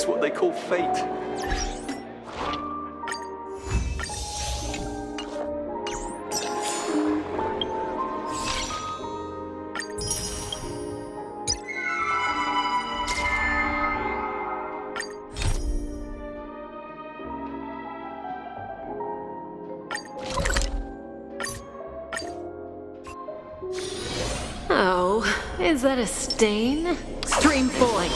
is what they call fate. Oh, is that a stain? Stream falling.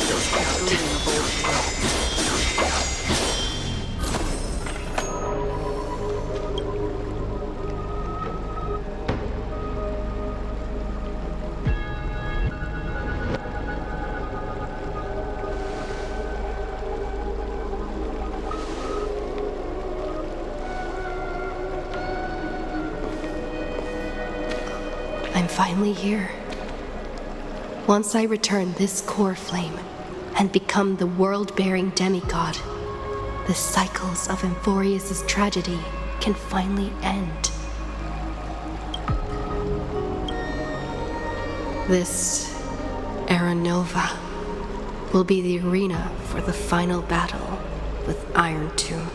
I'm finally here. Once I return this core flame and become the world-bearing demigod, the cycles of Amphorius' tragedy can finally end. This Era Nova will be the arena for the final battle with Iron Tomb.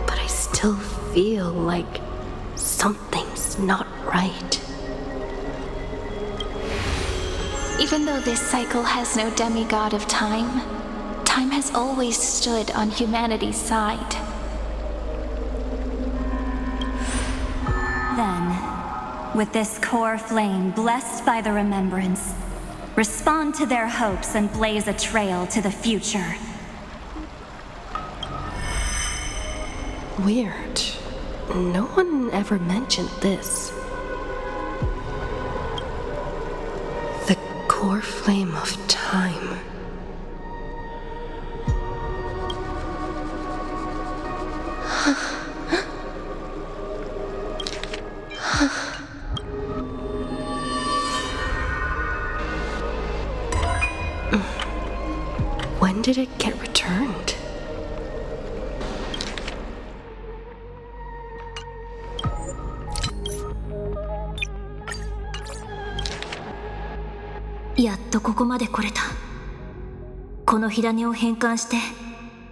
But I still feel like something's not right. Even though this cycle has no demigod of time, time has always stood on humanity's side. Then, with this core flame blessed by the remembrance, respond to their hopes and blaze a trail to the future. Weird. No one ever mentioned this. The core flame of time. When did it get returned?やっとここまで来れた。この火種を返還して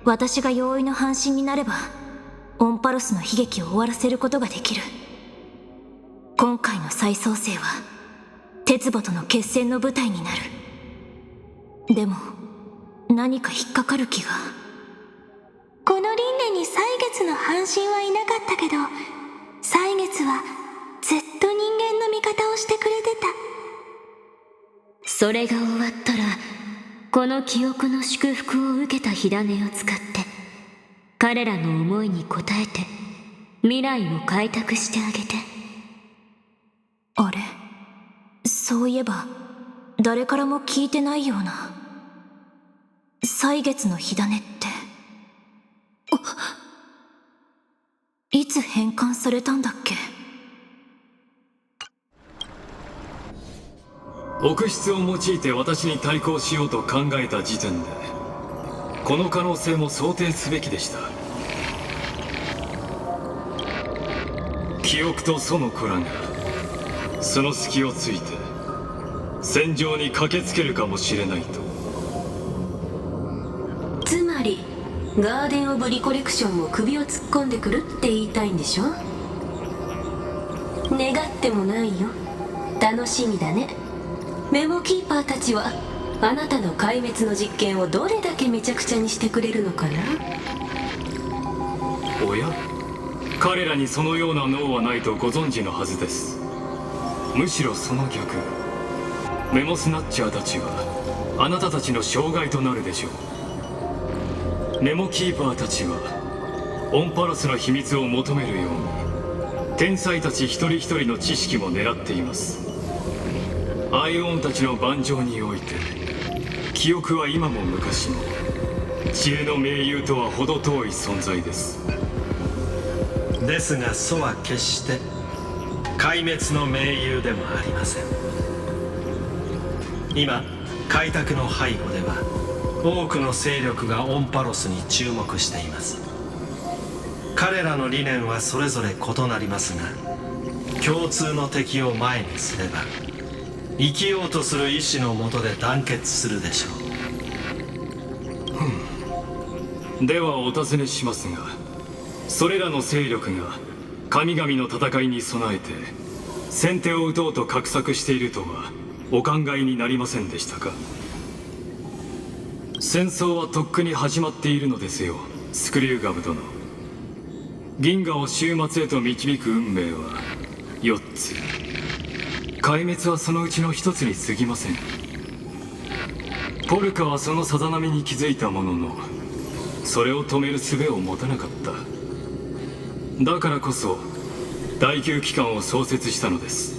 私が容易の半身になればオンパロスの悲劇を終わらせることができる。今回の再創生は鉄母との決戦の舞台になる。でも何か引っかかる気が。この輪廻に歳月の半身はいなかったけど、歳月はずっと人間の味方をしてくれてた。それが終わったらこの記憶の祝福を受けた火種を使って彼らの思いに応えて未来を開拓してあげて。あれ、そういえば誰からも聞いてないような。歳月の火種っていつ返還されたんだっけ。臆質を用いて私に対抗しようと考えた時点でこの可能性も想定すべきでした。記憶とその子らがその隙をついて戦場に駆けつけるかもしれないと。つまりガーデン・オブ・リコレクションも首を突っ込んでくるって言いたいんでしょ。願ってもないよ。楽しみだね。メモキーパーたちはあなたの壊滅の実験をどれだけめちゃくちゃにしてくれるのかな。おや、彼らにそのような脳はないとご存知のはずです。むしろその逆、メモスナッチャーたちはあなたたちの障害となるでしょう。メモキーパーたちはオンパロスの秘密を求めるように天才たち一人一人の知識も狙っています。アイオンたちの盤上において記憶は今も昔も知恵の盟友とは程遠い存在です。ですが楚は決して壊滅の盟友でもありません。今開拓の背後では多くの勢力がオンパロスに注目しています。彼らの理念はそれぞれ異なりますが、共通の敵を前にすれば生きようとする意志のもとで団結するでしょう。ではお尋ねしますが、それらの勢力が神々の戦いに備えて先手を打とうと画策しているとはお考えになりませんでしたか？戦争はとっくに始まっているのですよ、スクリューガム殿。銀河を終末へと導く運命は4つ。壊滅はそのうちの1つに過ぎません。ポルカはそのさざ波に気づいたものの、それを止める術を持たなかった。だからこそ第9機関を創設したのです。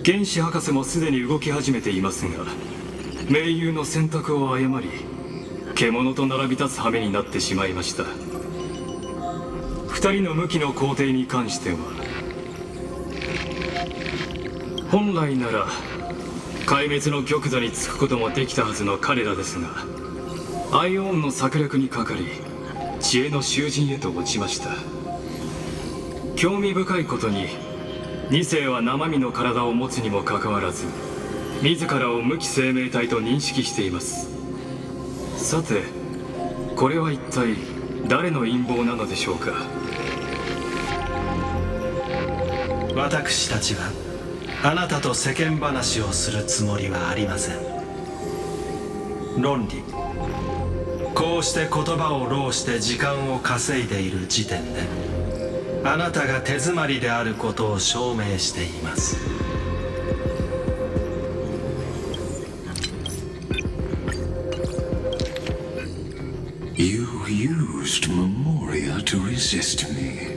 原子博士もすでに動き始めていますが、盟友の選択を誤り獣と並び立つ羽目になってしまいました。2人の無期の皇帝に関しては、本来なら壊滅の玉座につくこともできたはずの彼らですが、アイオンの策略にかかり知恵の囚人へと落ちました。興味深いことに2世は生身の体を持つにもかかわらず、自らを無期生命体と認識しています。さて、これは一体誰の陰謀なのでしょうか？私たちはあなたと世間話をするつもりはありません。論理、こうして言葉を浪して時間を稼いでいる時点で、あなたが手詰まりであることを証明しています。You used Memoria to resist me.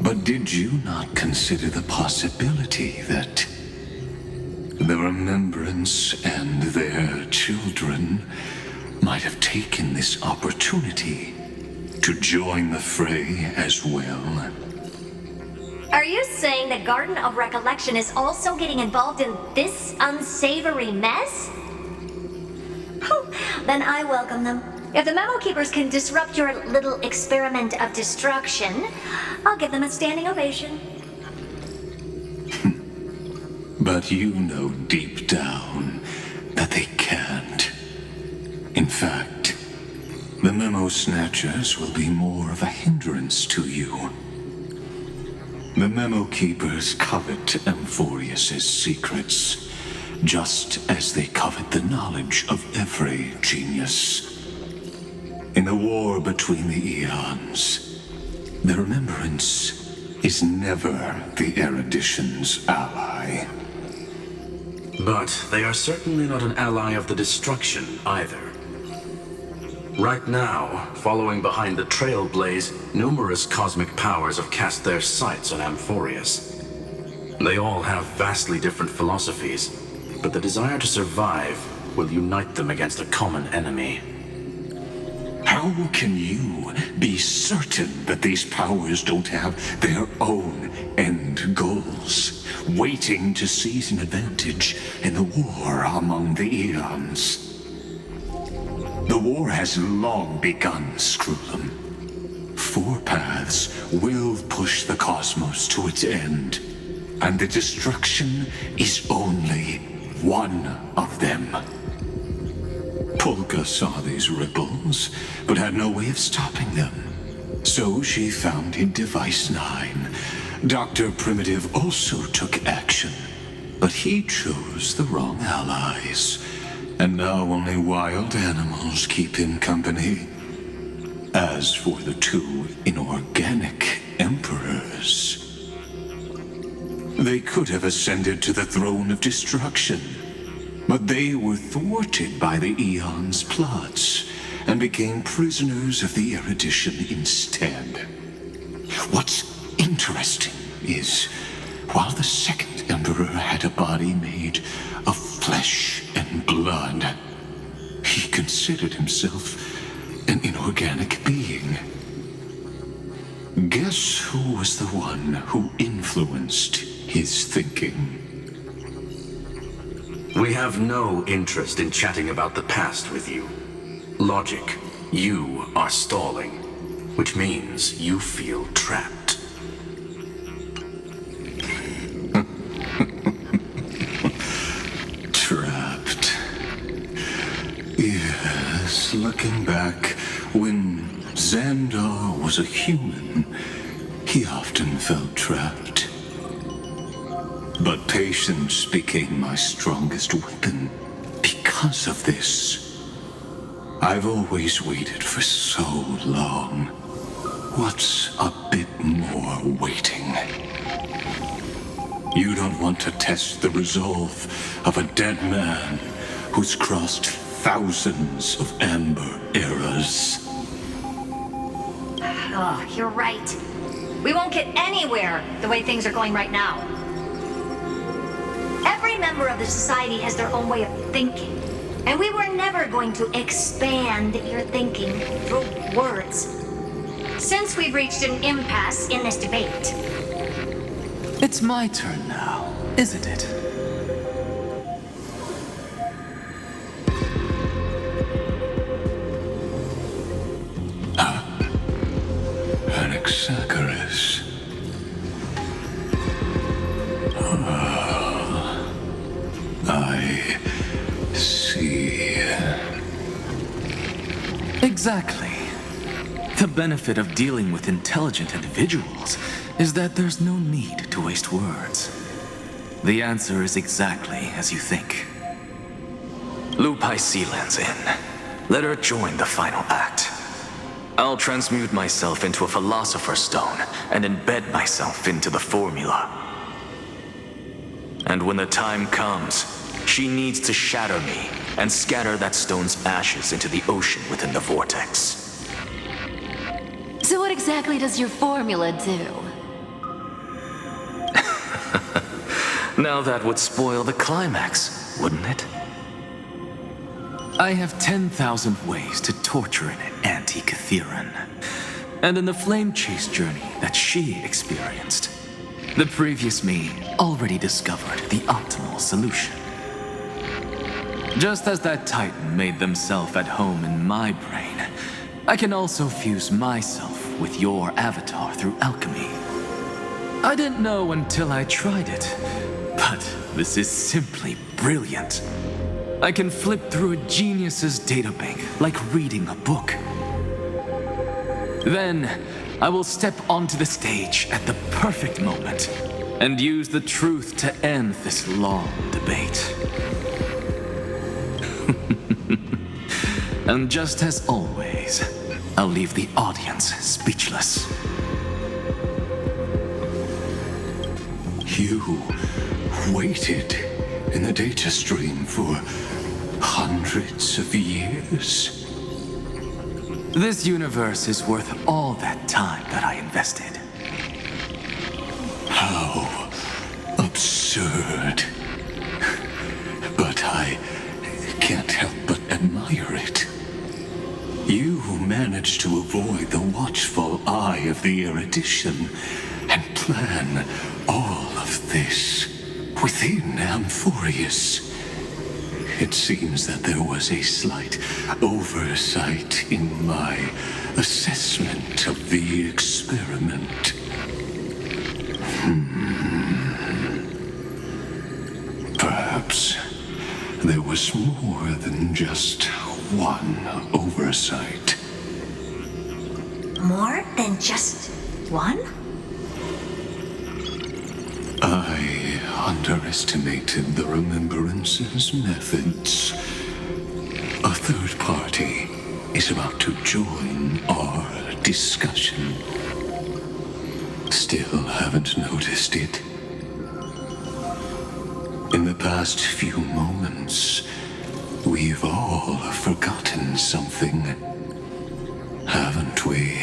But did you not consider the possibility that the Remembrance and their children might have taken this opportunity to join the fray as well? Are you saying the Garden of Recollection is also getting involved in this unsavory mess? Then I welcome them. If the Memo Keepers can disrupt your little experiment of destruction, I'll give them a standing ovation. But you know deep down that they can't. In fact, the Memo Snatchers will be more of a hindrance to you. The Memo Keepers covet Amphorius's secrets, just as they covet the knowledge of every genius. In the war between the eons, the Remembrance is never the Erudition's ally. But they are certainly not an ally of the destruction either. Right now, following behind the Trailblaze, numerous cosmic powers have cast their sights on Amphorius. They all have vastly different philosophies, but the desire to survive will unite them against a common enemy. How can you be certain that these powers don't have their own end goals, waiting to seize an advantage in the war among the eons? The war has long begun, Screwlum. 4 paths will push the cosmos to its end, and the destruction is only one of them. Polka saw these ripples, but had no way of stopping them. So she founded Device 9. Dr. Primitive also took action, but he chose the wrong allies. And now only wild animals keep him company. As for the 2 inorganic emperors, they could have ascended to the throne of destruction, but they were thwarted by the Eon's plots and became prisoners of the Erudition instead. What's interesting is, while the second emperor had a body made of flesh and blood, he considered himself an inorganic being. Guess who was the one who influenced his thinking? We have no interest in chatting about the past with you. Logic, you are stalling, which means you feel trapped. Trapped. Yes, looking back, Xandar was a human, he often felt trapped. But patience became my strongest weapon because of this. I've always waited for so long. What's a bit more waiting? You don't want to test the resolve of a dead man who's crossed thousands of amber eras. Oh, you're right. We won't get anywhere the way things are going right now. Every member of the society has their own way of thinking, and we were never going to expand your thinking through words. Since we've reached an impasse in this debate. It's my turn now, isn't it? Anaxagoras. I see. Exactly. The benefit of dealing with intelligent individuals is that there's no need to waste words. The answer is exactly as you think. Lupai Sealand's in. Let her join the final act. I'll transmute myself into a Philosopher's Stone and embed myself into the formula. And when the time comes, she needs to shatter me and scatter that stone's ashes into the ocean within the vortex. So what exactly does your formula do? Now that would spoil the climax, wouldn't it? I have 10,000 ways to torture an anti-Catheran. And in the flame chase journey that she experienced, the previous me already discovered the optimal solution. Just as that Titan made themselves at home in my brain, I can also fuse myself with your avatar through alchemy. I didn't know until I tried it, but this is simply brilliant. I can flip through a genius's databank like reading a book. Then, I will step onto the stage at the perfect moment and use the truth to end this long debate. And just as always, I'll leave the audience speechless. You waited in the data stream for hundreds of years. This universe is worth all that time that I invested. How absurd. But I can't help but admire it. You managed to avoid the watchful eye of the erudition and plan all of this within Amphorius. It seems that there was a slight oversight in my assessment of the experiment. Perhaps there was more than just one oversight. More than just one? I underestimated the Remembrance's methods. A third party is about to join our discussion. Still haven't noticed it. In the past few moments, we've all forgotten something, haven't we?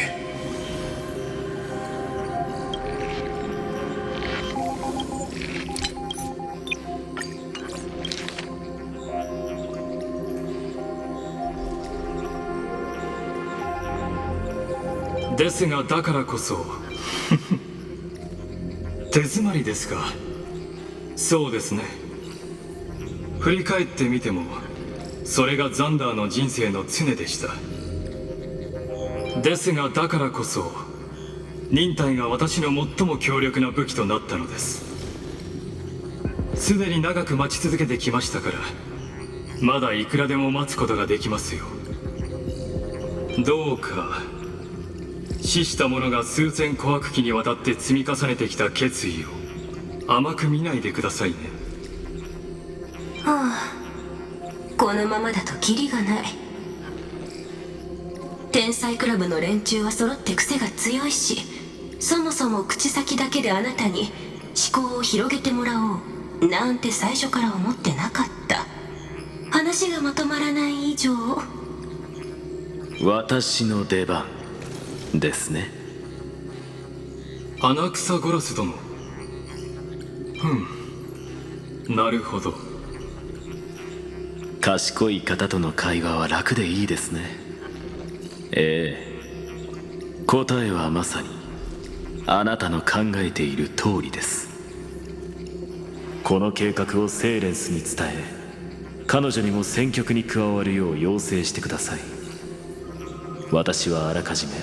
ですがだからこそ手詰まりですか。そうですね。振り返ってみてもそれがザンダーの人生の常でした。ですがだからこそ忍耐が私の最も強力な武器となったのです。すでに長く待ち続けてきましたからまだいくらでも待つことができますよ。どうか死した者が数千古悪期にわたって積み重ねてきた決意を甘く見ないでくださいね。はあ、このままだとキリがない。天才クラブの連中は揃って癖が強いし、そもそも口先だけであなたに思考を広げてもらおうなんて最初から思ってなかった。話がまとまらない以上、私の出番ですね。穴草ゴラス殿。なるほど。賢い方との会話は楽でいいですね。答えはまさにあなたの考えている通りです。この計画をセーレンスに伝え、彼女にも戦局に加わるよう要請してください。私はあらかじめ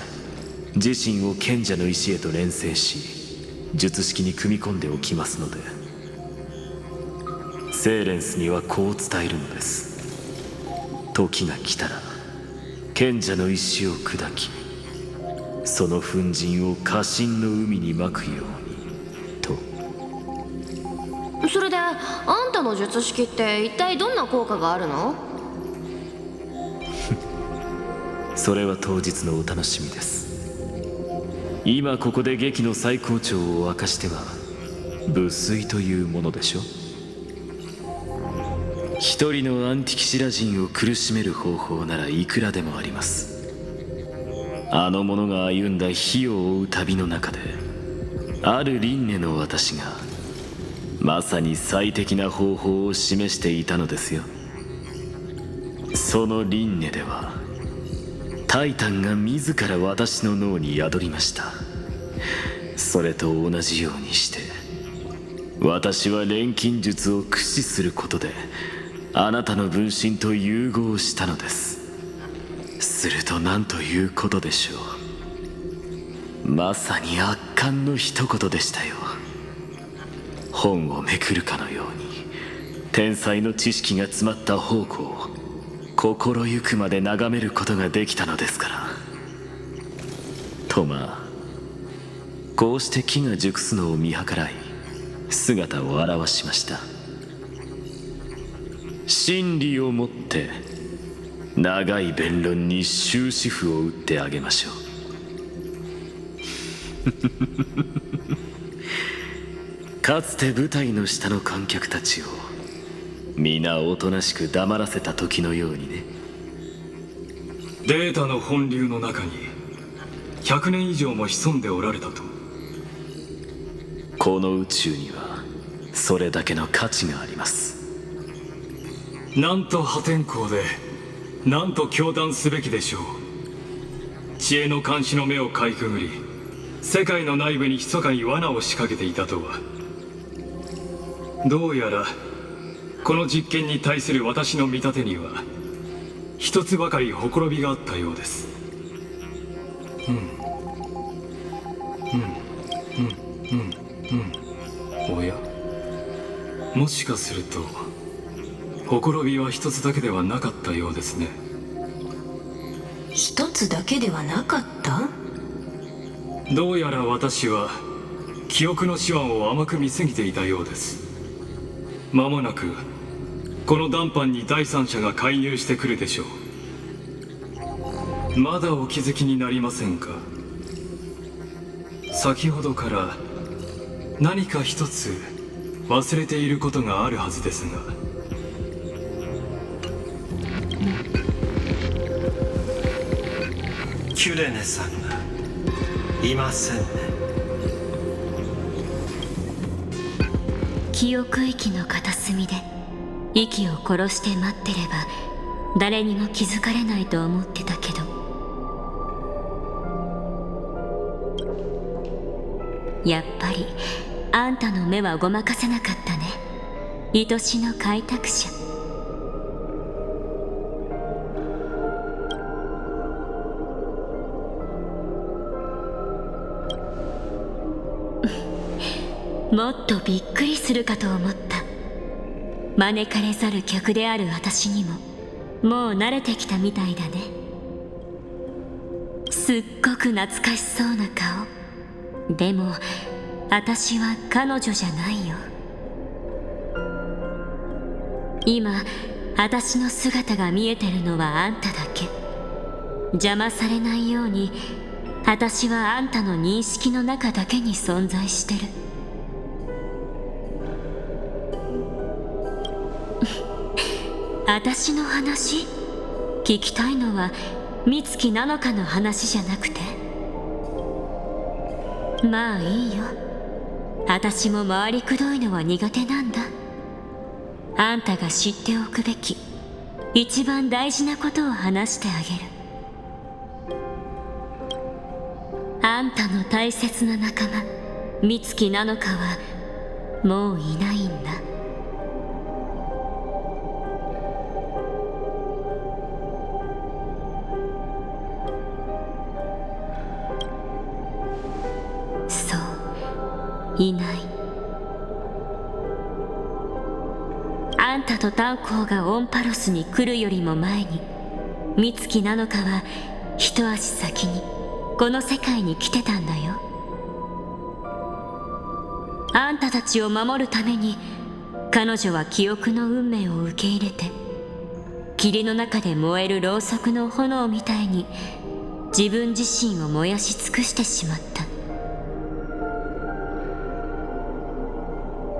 自身を賢者の石へと錬成し、術式に組み込んでおきますので、セーレンスにはこう伝えるのです。時が来たら賢者の石を砕き、その粉塵を家臣の海にまくようにと。それであんたの術式って一体どんな効果があるの？それは当日のお楽しみです。今ここで劇の最高潮を明かしては無粋というものでしょ。一人のアンティキシラ人を苦しめる方法ならいくらでもあります。あの者が歩んだ火を追う旅の中で、ある輪廻の私がまさに最適な方法を示していたのですよ。その輪廻ではタイタンが自ら私の脳に宿りました。それと同じようにして私は錬金術を駆使することであなたの分身と融合したのです。すると何ということでしょう。まさに圧巻の一言でしたよ。本をめくるかのように天才の知識が詰まった宝庫を心ゆくまで眺めることができたのですから。とまあこうして木が熟すのを見計らい姿を現しました。真理をもって長い弁論に終止符を打ってあげましょう。かつて舞台の下の観客たちを皆おとなしく黙らせた時のようにね。データの本流の中に100年以上も潜んでおられたと。この宇宙にはそれだけの価値があります。なんと破天荒で、なんと驚嘆すべきでしょう。知恵の監視の目をかいくぐり、世界の内部に密かに罠を仕掛けていたとは。どうやらこの実験に対する私の見立てには一つばかりほころびがあったようです。おや、もしかするとほころびは一つだけではなかったようですね。一つだけではなかった？どうやら私は記憶の手腕を甘く見すぎていたようです。間もなくこの談判に第三者が介入してくるでしょう。まだお気づきになりませんか？先ほどから何か一つ忘れていることがあるはずですが。キュレネさんがいませんね。記憶域の片隅で息を殺して待ってれば誰にも気づかれないと思ってたけど、やっぱりあんたの目はごまかせなかったね、愛しの開拓者。もっとびっくりするかと思った。招かれざる客である私にももう慣れてきたみたいだね。すっごく懐かしそうな顔。でも私は彼女じゃないよ。今私の姿が見えてるのはあんただけ。邪魔されないように私はあんたの認識の中だけに存在してる。私の話？聞きたいのは美月なのかの話じゃなくて。まあいいよ。私も回りくどいのは苦手なんだ。あんたが知っておくべき一番大事なことを話してあげる。あんたの大切な仲間美月なのかはもういないんだ。そう、いない。あんたと炭鉱がオンパロスに来るよりも前に美月なのかは一足先にこの世界に来てたんだよ。あんたたちを守るために彼女は記憶の運命を受け入れて、霧の中で燃えるろうそくの炎みたいに自分自身を燃やし尽くしてしまっ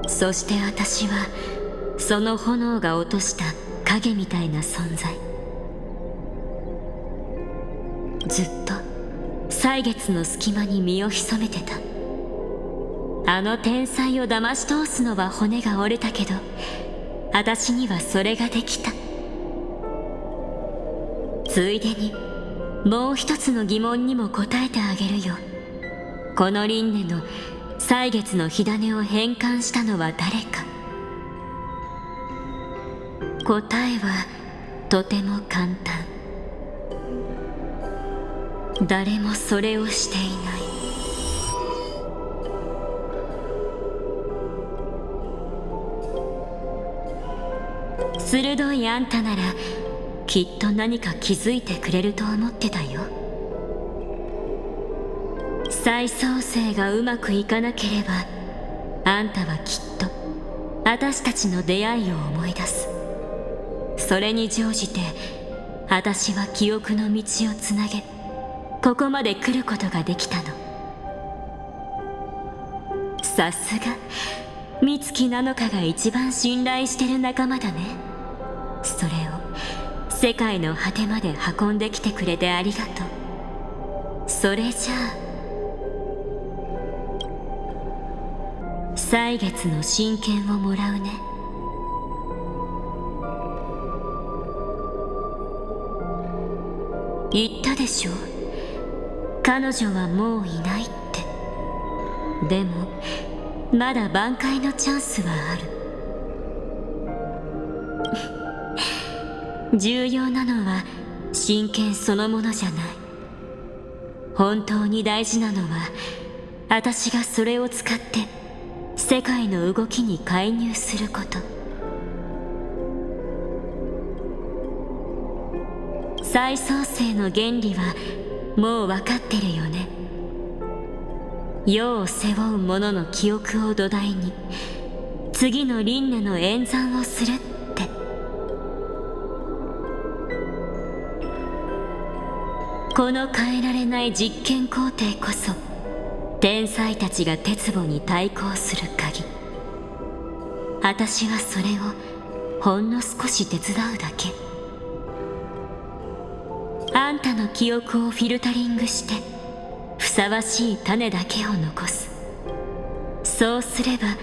た。そして私はその炎が落とした影みたいな存在。ずっと歳月の隙間に身を潜めてた。あの天才を騙し通すのは骨が折れたけど、私にはそれができた。ついでにもう一つの疑問にも答えてあげるよ。この輪廻の歳月の火種を変換したのは誰か。答えはとても簡単。誰もそれをしていない。鋭いあんたならきっと何か気づいてくれると思ってたよ。再創生がうまくいかなければあんたはきっと私たちの出会いを思い出す。それに乗じて私は記憶の道をつなげ、ここまで来ることができたの。さすが美月なのかが一番信頼してる仲間だね。それを世界の果てまで運んできてくれてありがとう。それじゃあ歳月の真剣をもらうね。言ったでしょ、彼女はもういないって。でもまだ挽回のチャンスはある。重要なのは真剣そのものじゃない。本当に大事なのは私がそれを使って世界の動きに介入すること。再創生の原理はもう分かってるよね。世を背負う者の記憶を土台に次の輪廻の演算をするって。この変えられない実験工程こそ天才たちが鉄棒に対抗する鍵。私はそれをほんの少し手伝うだけ。あんたの記憶をフィルタリングしてふさわしい種だけを残す。そうすれば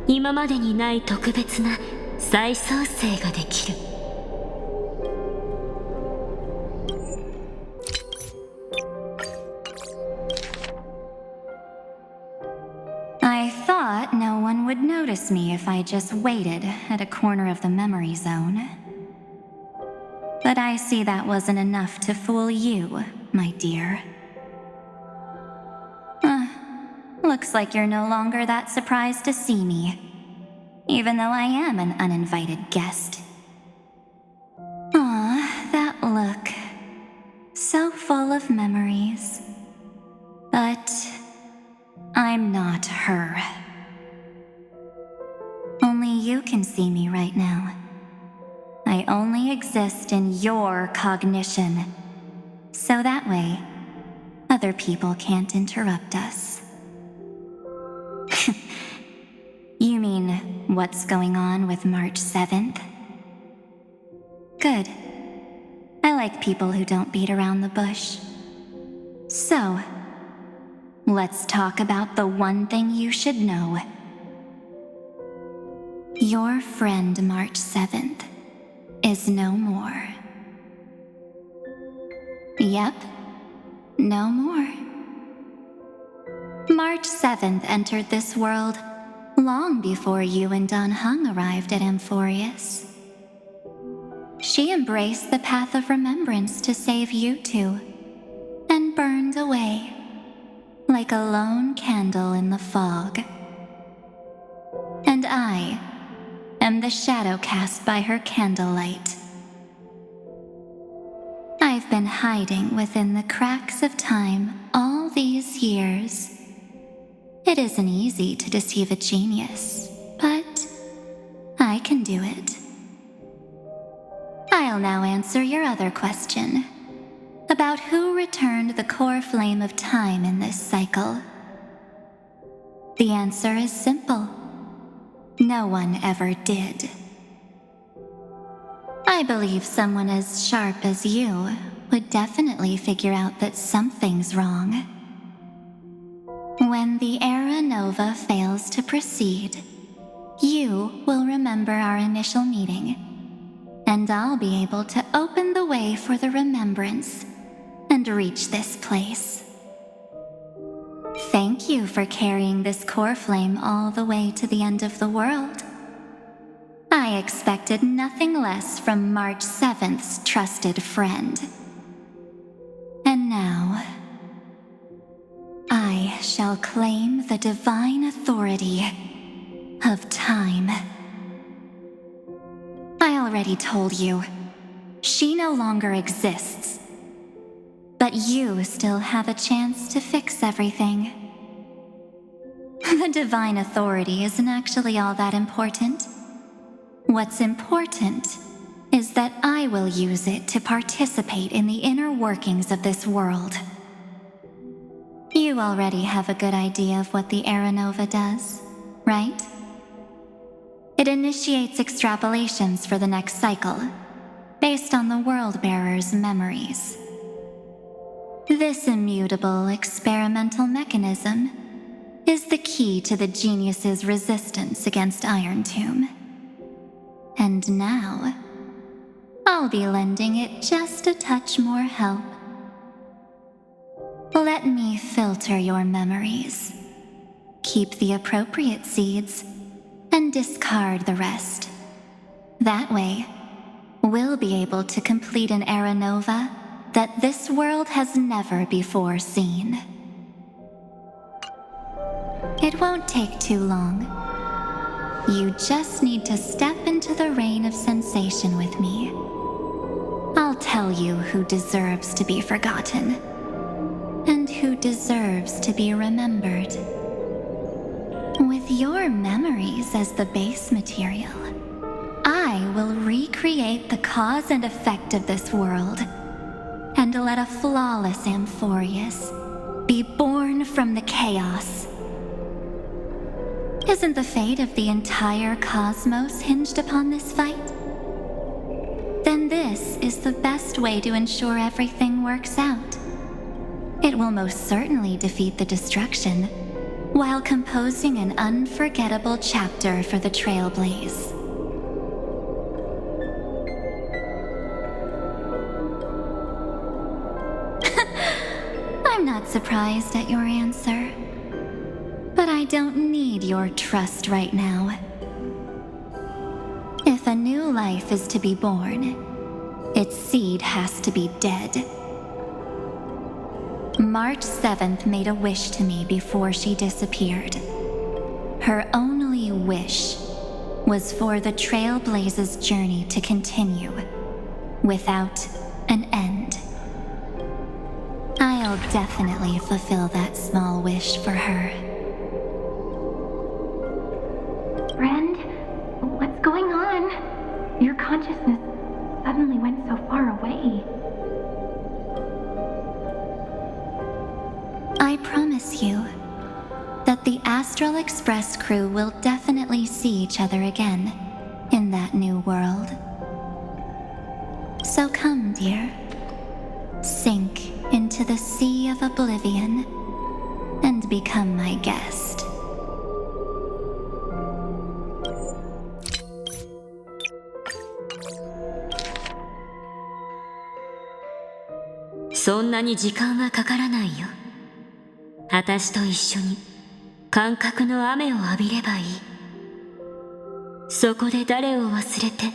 今までにない特別な再創生ができる。I thought no one would notice me if I just waited at a corner of the memory zone. But I see that wasn't enough to fool you, my dear. Looks like you're no longer that surprised to see me, even though I am an uninvited guest. Aw, that look. So full of memories. you can see me right now. I only exist in your cognition. So that way, other people can't interrupt us. You mean what's going on with March 7th? Good. I like people who don't beat around the bush. So, let's talk about the one thing you should know. Your friend March 7th is no more. Yep, no more. March 7th entered this world long before you and Don Hung arrived at Amphorius. She embraced the path of remembrance to save you two, and burned away like a lone candle in the fog. And I am the shadow cast by her candlelight. I've been hiding within the cracks of time all these years. It isn't easy to deceive a genius, but I can do it. I'll now answer your other question about who returned the core flame of time in this cycle. The answer is simple. No one ever did. I believe someone as sharp as you would definitely figure out that something's wrong. When the Era Nova fails to proceed, you will remember our initial meeting, and I'll be able to open the way for the remembrance and reach this place. Thank you for carrying this core flame all the way to the end of the world. I expected nothing less from March 7th's trusted friend. And now, I shall claim the divine authority of time. I already told you, she no longer exists. But you still have a chance to fix everything. The divine authority isn't actually all that important. What's important is that I will use it to participate in the inner workings of this world. You already have a good idea of what the Era Nova does, right? It initiates extrapolations for the next cycle, based on the World Bearer's memories. This immutable experimental mechanism is the key to the genius's resistance against Iron Tomb. And now, I'll be lending it just a touch more help. Let me filter your memories, keep the appropriate seeds, and discard the rest. That way, we'll be able to complete an Era Nova that this world has never before seen. It won't take too long. You just need to step into the rain of sensation with me. I'll tell you who deserves to be forgotten, and who deserves to be remembered. With your memories as the base material, I will recreate the cause and effect of this world, and let a flawless Amphorius be born from the chaos. Isn't the fate of the entire cosmos hinged upon this fight? Then this is the best way to ensure everything works out. It will most certainly defeat the destruction, while composing an unforgettable chapter for the Trailblaze. I'm not surprised at your answer. But I don't need your trust right now. If a new life is to be born, its seed has to be dead. March 7th made a wish to me before she disappeared. Her only wish was for the Trailblaze's journey to continue, without an end. I'll definitely fulfill that small wish for her. Friend, way. I promise you that the Astral Express crew will definitely see each other again in that new world. So come, dear. Sink into the sea of oblivion and become my guest. そんなに時間はかからないよ。私と一緒に感覚の雨を浴びればいい。そこで誰を忘れて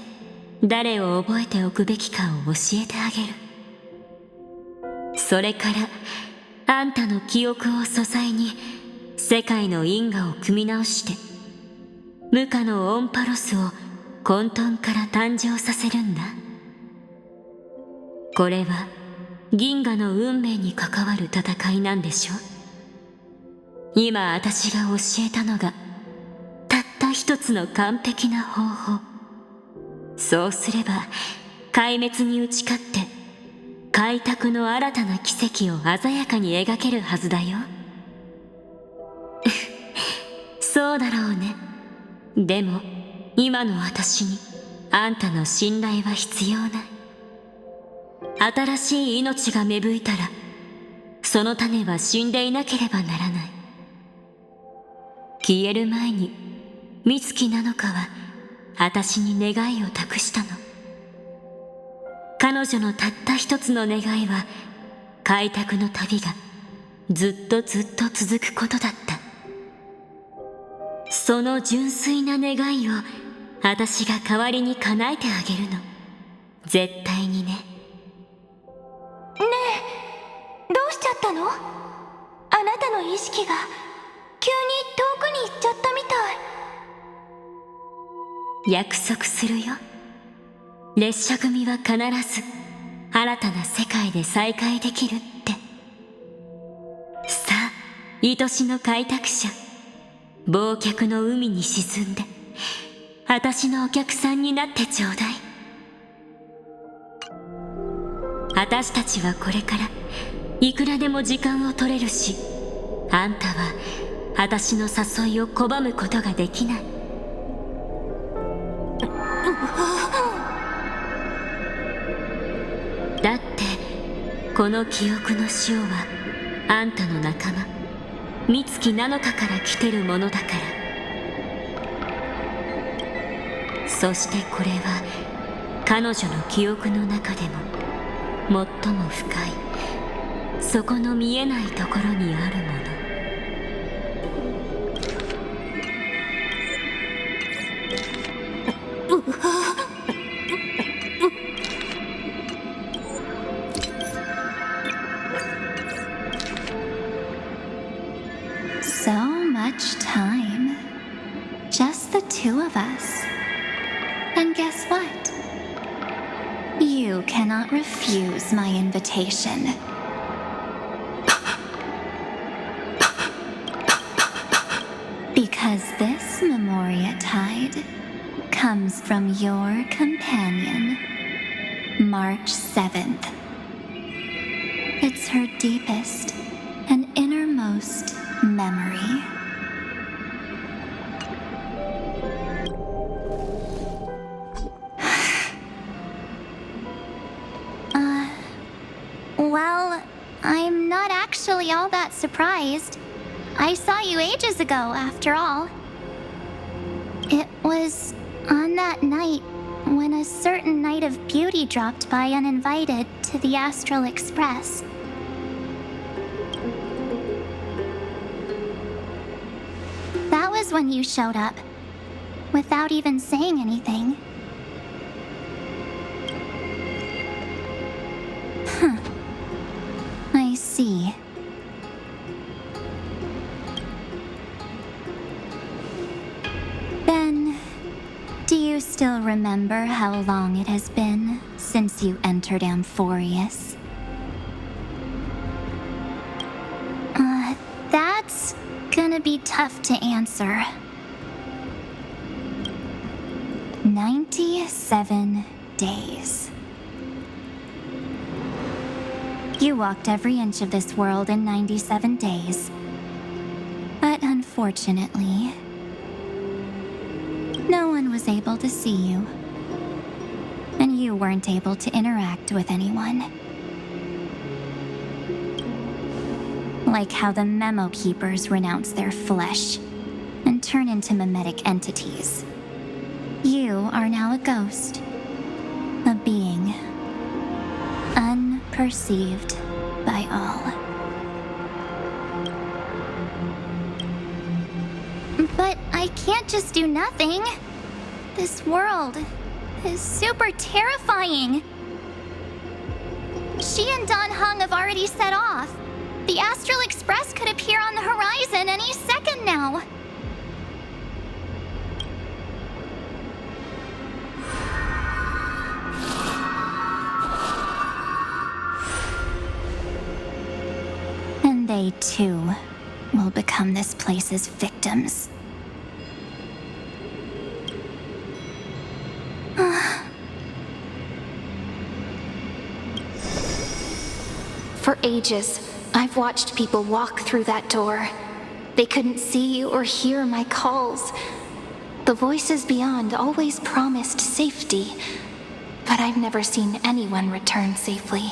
誰を覚えておくべきかを教えてあげる。それからあんたの記憶を素材に世界の因果を組み直して無価のオンパロスを混沌から誕生させるんだ。これは銀河の運命に関わる戦いなんでしょ。今私が教えたのがたった一つの完璧な方法。そうすれば壊滅に打ち勝って開拓の新たな奇跡を鮮やかに描けるはずだよ。そうだろうね。でも今の私にあんたの信頼は必要ない。新しい命が芽吹いたらその種は死んでいなければならない。消える前に美月なのかは私に願いを託したの。彼女のたった一つの願いは開拓の旅がずっとずっと続くことだった。その純粋な願いを私が代わりに叶えてあげるの。絶対にね。ねえ、どうしちゃったの？あなたの意識が急に遠くに行っちゃったみたい。約束するよ。列車組は必ず新たな世界で再会できるって。さあ、愛しの開拓者、忘却の海に沈んで私のお客さんになってちょうだい。私たちはこれからいくらでも時間を取れるし、あんたは私の誘いを拒むことができない。だってこの記憶の塩はあんたの仲間美月なのかから来てるものだから。そしてこれは彼女の記憶の中でも最も深いそこの見えないところにあるもの。So much time. Just the two of us. And guess what? You cannot refuse my invitation. Because this Memoria Tide comes from your companion, March 7th. It's her deepest and innermost memory. Well, I'm not actually all that surprised. I saw you ages ago, after all. It was on that night when a certain knight of beauty dropped by uninvited to the Astral Express. That was when you showed up, without even saying anything. I see. Then, do you still remember how long it has been since you entered Amphorius? That's gonna be tough to answer. 97 days. You walked every inch of this world in 97 days. But unfortunately, no one was able to see you. And you weren't able to interact with anyone. Like how the Memo Keepers renounce their flesh and turn into mimetic entities. You are now a ghost. A being. Unperceived by all. But I can't just do nothing. This world is super terrifying. She and Don Hung have already set off. The Astral Express could appear on the horizon any second now. And they too will become this place's victims. For ages, I've watched people walk through that door. They couldn't see or hear my calls. The voices beyond always promised safety, but I've never seen anyone return safely.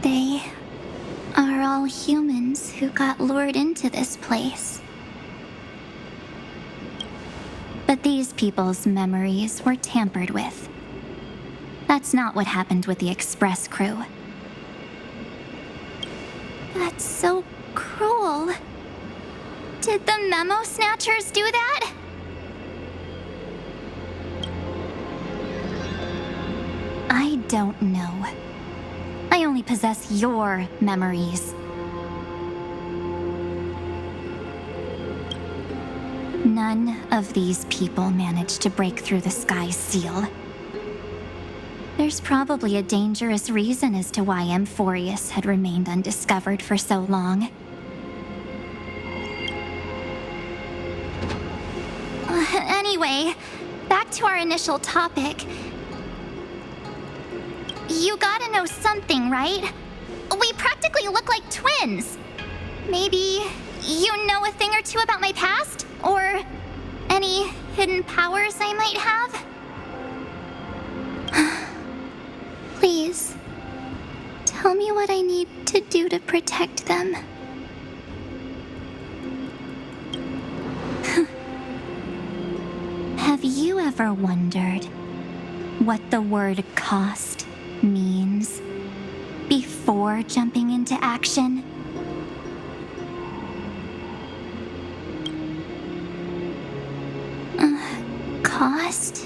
They are all humans who got lured into this place. But these people's memories were tampered with. That's not what happened with the Express crew. That's so cruel. Did the Memo Snatchers do that? I don't know. I only possess your memories. None of these people managed to break through the sky's seal. There's probably a dangerous reason as to why Amphorius had remained undiscovered for so long. Anyway, back to our initial topic. You gotta know something, right? We practically look like twins. Maybe you know a thing or two about my past? Or any hidden powers I might have? Please, tell me what I need to do to protect them. Have you ever wondered what the word cost means before jumping into action? Cost?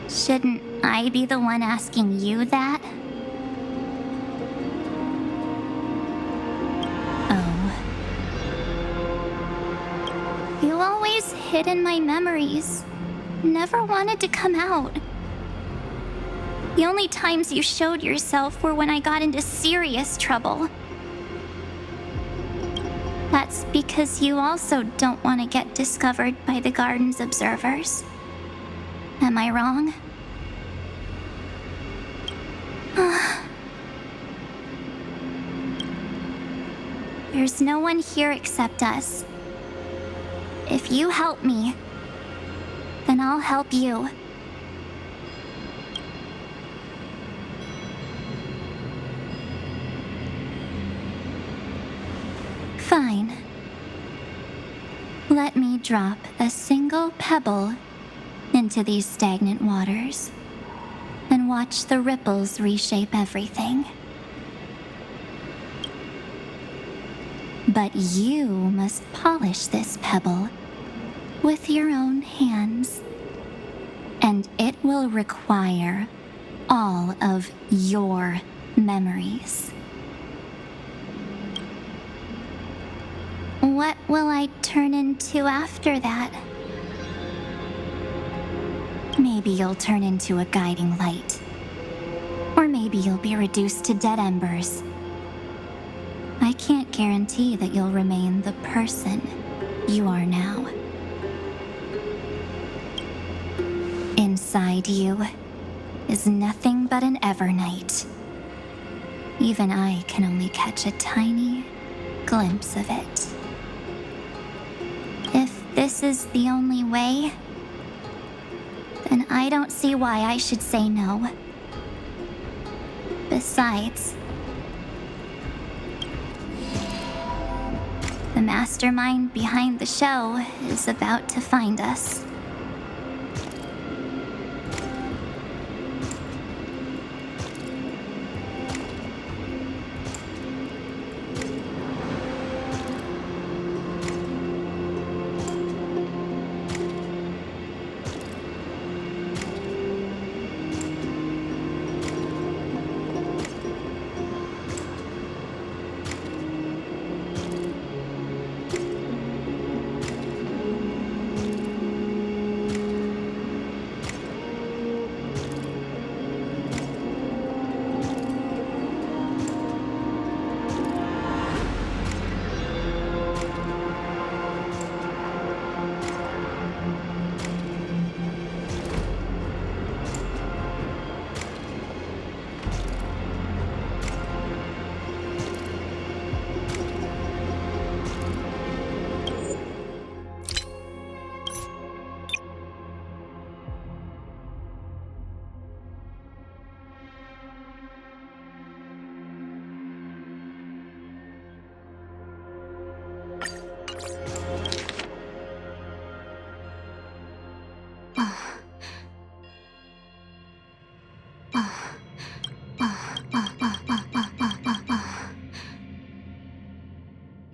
Shouldn't I be the one asking you that? You always hid in my memories. Never wanted to come out. The only times you showed yourself were when I got into serious trouble. That's because you also don't want to get discovered by the garden's observers. Am I wrong? There's no one here except us. If you help me, then I'll help you. Fine. Let me drop a single pebble into these stagnant waters and watch the ripples reshape everything. But you must polish this pebble with your own hands, and it will require all of your memories. What will I turn into after that? Maybe you'll turn into a guiding light. Or maybe you'll be reduced to dead embers. I can't guarantee that you'll remain the person you are now. In inside you is nothing but an Evernight. Even I can only catch a tiny glimpse of it. If this is the only way, then I don't see why I should say no. Besides, the mastermind behind the show is about to find us.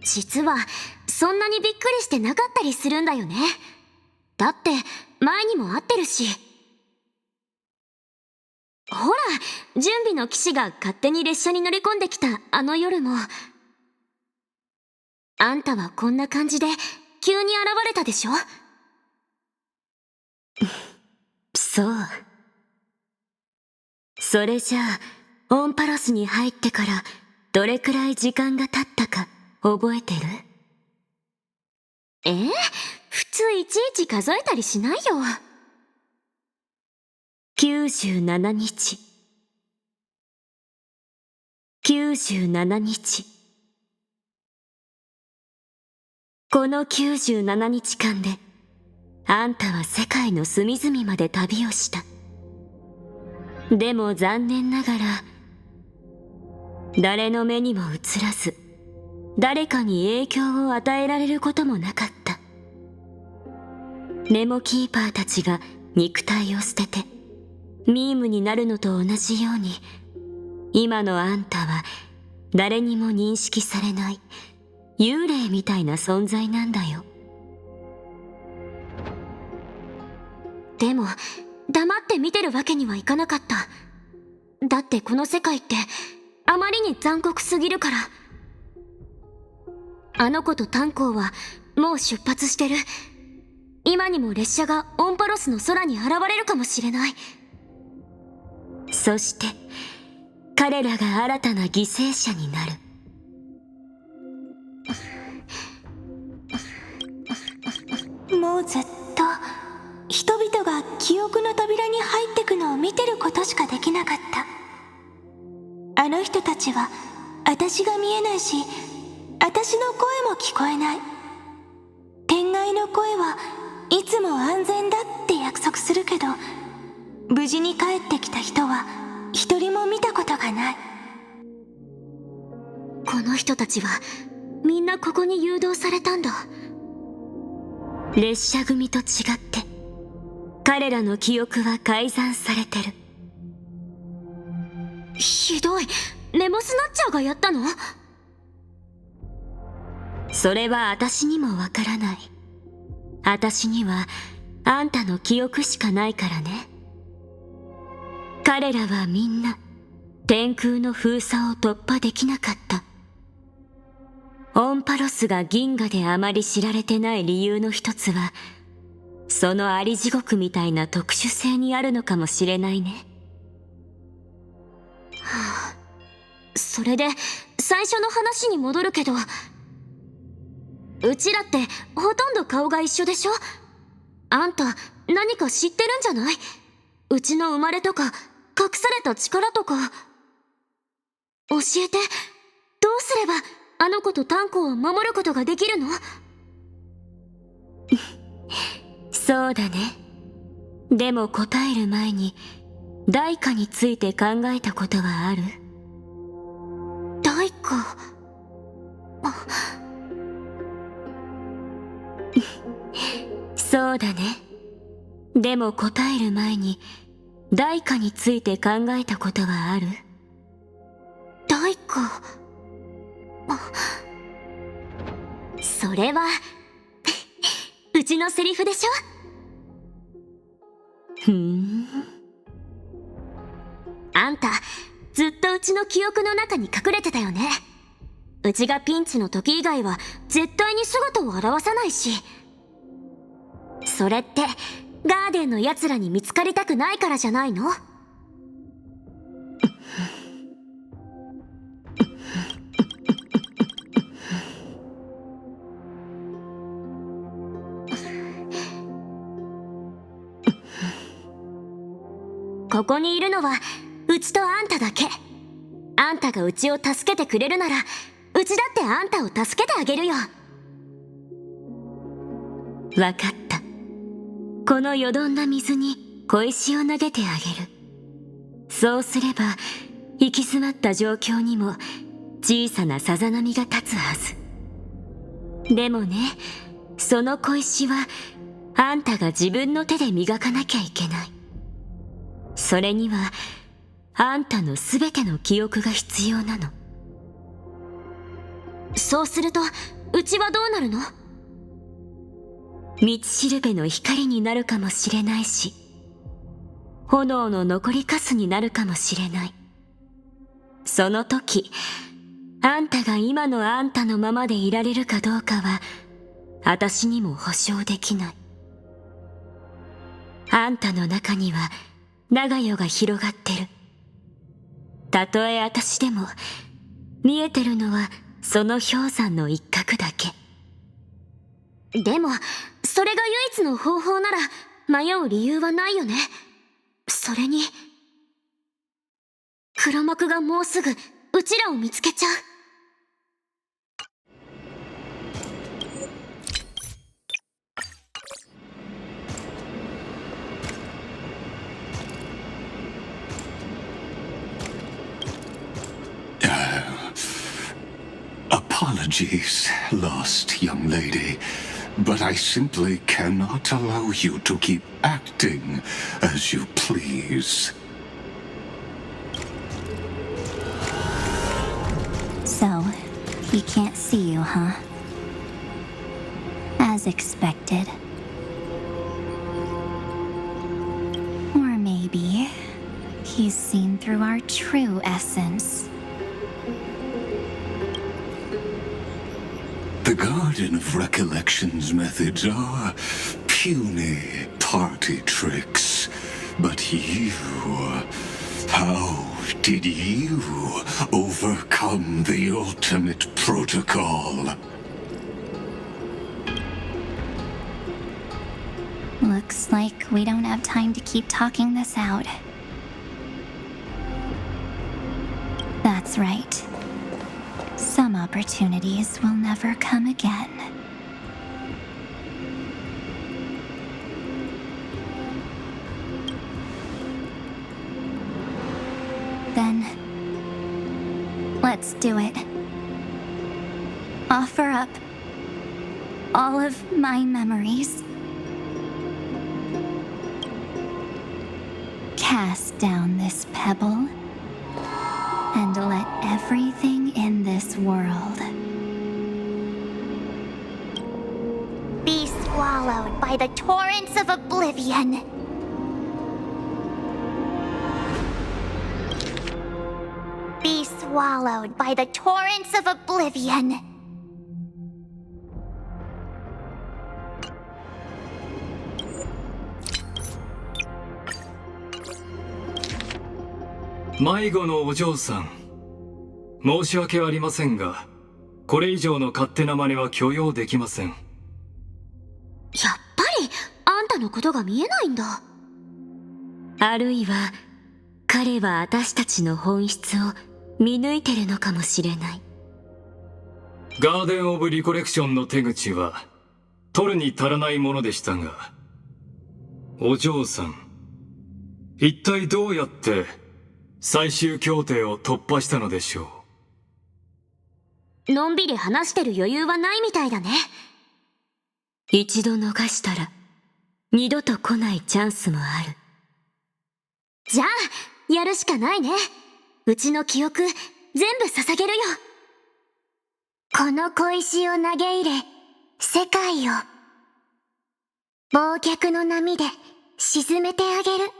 実はそんなにびっくりしてなかったりするんだよね。だって前にも会ってるし。ほら、準備の騎士が勝手に列車に乗り込んできたあの夜も、あんたはこんな感じで急に現れたでしょ。そう。それじゃあオンパロスに入ってからどれくらい時間が経ったか覚えてる？普通いちいち数えたりしないよ。97日。97日。この97日間であんたは世界の隅々まで旅をした。でも残念ながら誰の目にも映らず、誰かに影響を与えられることもなかった。ネモキーパーたちが肉体を捨ててミームになるのと同じように、今のあんたは誰にも認識されない幽霊みたいな存在なんだよ。でも黙って見てるわけにはいかなかった。だってこの世界ってあまりに残酷すぎるから。あの子と炭鉱はもう出発してる。今にも列車がオンパロスの空に現れるかもしれない。そして彼らが新たな犠牲者になる。もうずっと人々が記憶の扉に入ってくのを見てることしかできなかった。あの人たちは私が見えないし、私の声も聞こえない。天外の声はいつも安全だって約束するけど、無事に帰ってきた人は一人も見たことがない。この人たちはみんなここに誘導されたんだ。列車組と違って彼らの記憶は改ざんされてる。ひどい。ネモスナッチャーがやったの？それは私にもわからない。私にはあんたの記憶しかないからね。彼らはみんな天空の封鎖を突破できなかった。オンパロスが銀河であまり知られてない理由の一つは、そのあり地獄みたいな特殊性にあるのかもしれないね。はあ、それで最初の話に戻るけど、うちらってほとんど顔が一緒でしょ？あんた何か知ってるんじゃない？うちの生まれとか隠された力とか教えて。どうすればあの子とタンコを守ることができるの？そうだね。でも答える前に代価について考えたことはある？代価？そうだね。でも答える前に代価について考えたことはある？代価？それはうちのセリフでしょ？あんたずっとうちの記憶の中に隠れてたよね。うちがピンチの時以外は絶対に姿を現さないし。それってガーデンの奴らに見つかりたくないからじゃないの？ここにいるのはうちとあんただけ。あんたがうちを助けてくれるなら、うちだってあんたを助けてあげるよ。わかった。このよどんだ水に小石を投げてあげる。そうすれば行き詰まった状況にも小さなさざ波が立つはず。でもね、その小石はあんたが自分の手で磨かなきゃいけない。それにはあんたのすべての記憶が必要なの。そうするとうちはどうなるの？道しるべの光になるかもしれないし、炎の残りかすになるかもしれない。その時あんたが今のあんたのままでいられるかどうかは私にも保証できない。あんたの中には長夜が広がってる。たとえ私でも見えてるのはその氷山の一角だけ。でもそれが唯一の方法なら迷う理由はないよね。それに黒幕がもうすぐうちらを見つけちゃう。Apologies, lost young lady, but I simply cannot allow you to keep acting as you please. So, he can't see you, huh? As expected. Or maybe he's seen through our true essence. The Garden of Recollection's methods are puny party tricks. But you... how did you overcome the ultimate protocol? Looks like we don't have time to keep talking this out. That's right. Some opportunities will never come again. Then, let's do it. Offer up all of my memories. Cast down this pebble and let everything in this world Be swallowed by the torrents of oblivion. Be swallowed by the torrents of oblivion. My 迷子のお嬢さん、申し訳ありませんが、これ以上の勝手な真似は許容できません。やっぱりあんたのことが見えないんだ。あるいは彼は私たちの本質を見抜いてるのかもしれない。ガーデン・オブ・リコレクションの手口は取るに足らないものでしたが、お嬢さん、一体どうやって最終協定を突破したのでしょのんびり話してる余裕はないみたいだね。一度逃したら二度と来ないチャンスもある。じゃあやるしかないね。うちの記憶全部捧げるよ。この小石を投げ入れ、世界を忘却の波で沈めてあげる。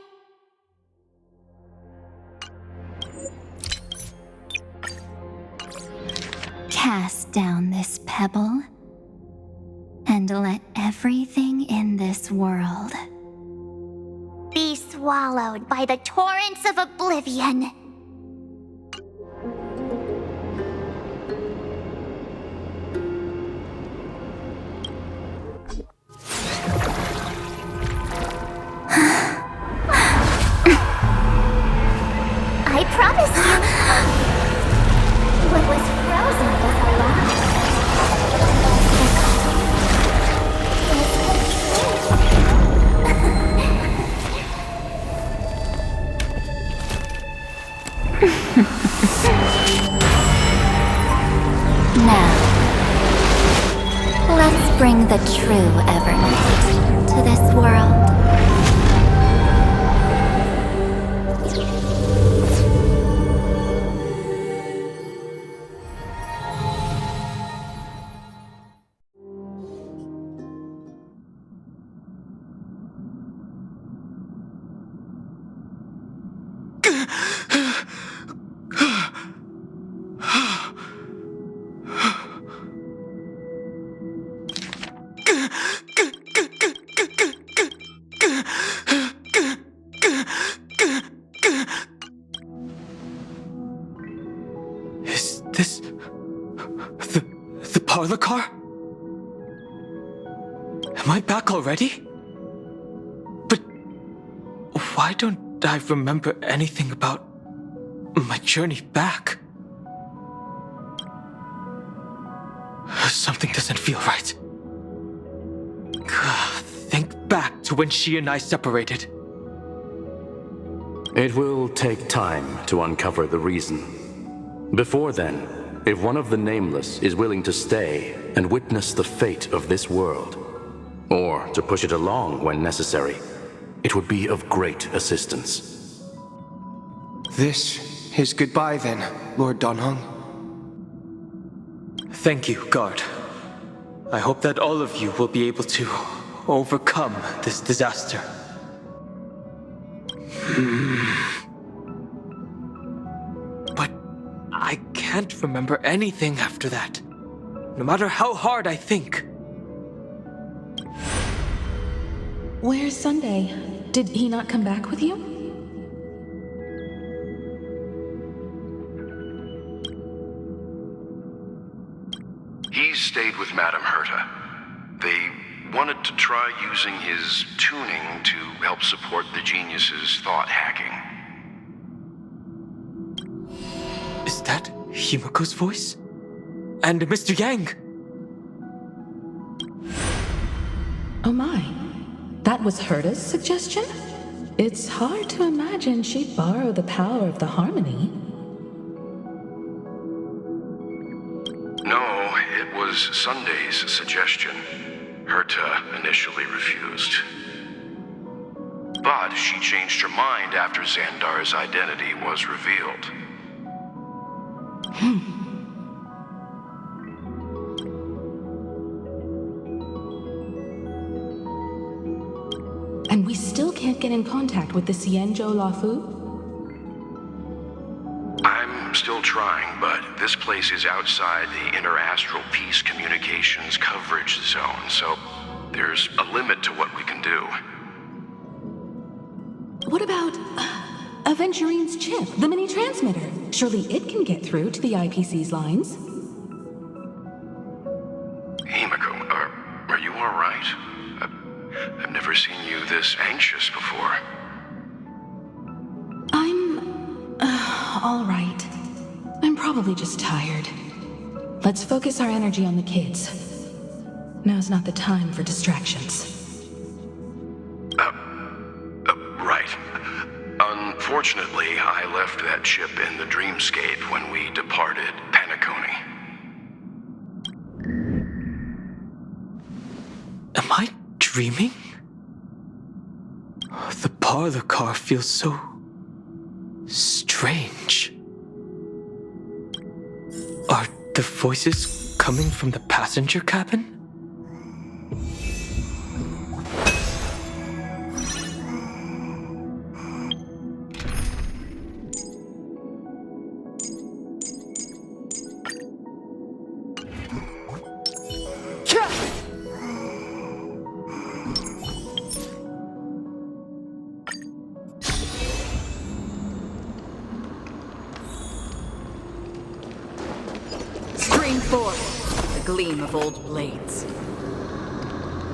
Cast down this pebble and let everything in this world Be swallowed by the torrents of oblivion. I promise you, what was frozen was alive. Now, let's bring the true Evernight to this world. Is this the parlor car? Am I back already? But why don't I remember anything about my journey back? Something doesn't feel right. Think back to when she and I separated. It will take time to uncover the reason. Before then, if one of the Nameless is willing to stay and witness the fate of this world, or to push it along when necessary, it would be of great assistance. This is goodbye then, Lord Donhong. Thank you, Guard. I hope that all of you will be able to overcome this disaster. But I can't remember anything after that, no matter how hard I think. Where's Sunday? Did he not come back with you? He stayed with Madame Herta. They wanted to try using his tuning to help support the genius's thought hacking. Is that Himiko's voice? And Mr. Yang? Oh my. That was Herta's suggestion? It's hard to imagine she'd borrow the power of the harmony. No, it was Sunday's suggestion. Herta initially refused. But she changed her mind after Xandar's identity was revealed. And we still can't get in contact with the Xianzhou Lafu? I'm still trying, but this place is outside the Interastral Peace Communications coverage zone, so there's a limit to what we can do. What about Aventurine's chip, the mini transmitter? Surely it can get through to the IPC's lines. Himiko, are you alright? I've never seen you this anxious before. probably just tired. Let's focus our energy on the kids. Now's not the time for distractions. Right. Unfortunately, I left that ship in the dreamscape when we departed Penacony. Am I dreaming? The parlor car feels so strange. Are the voices coming from the passenger cabin? Spring forth, the gleam of old blades.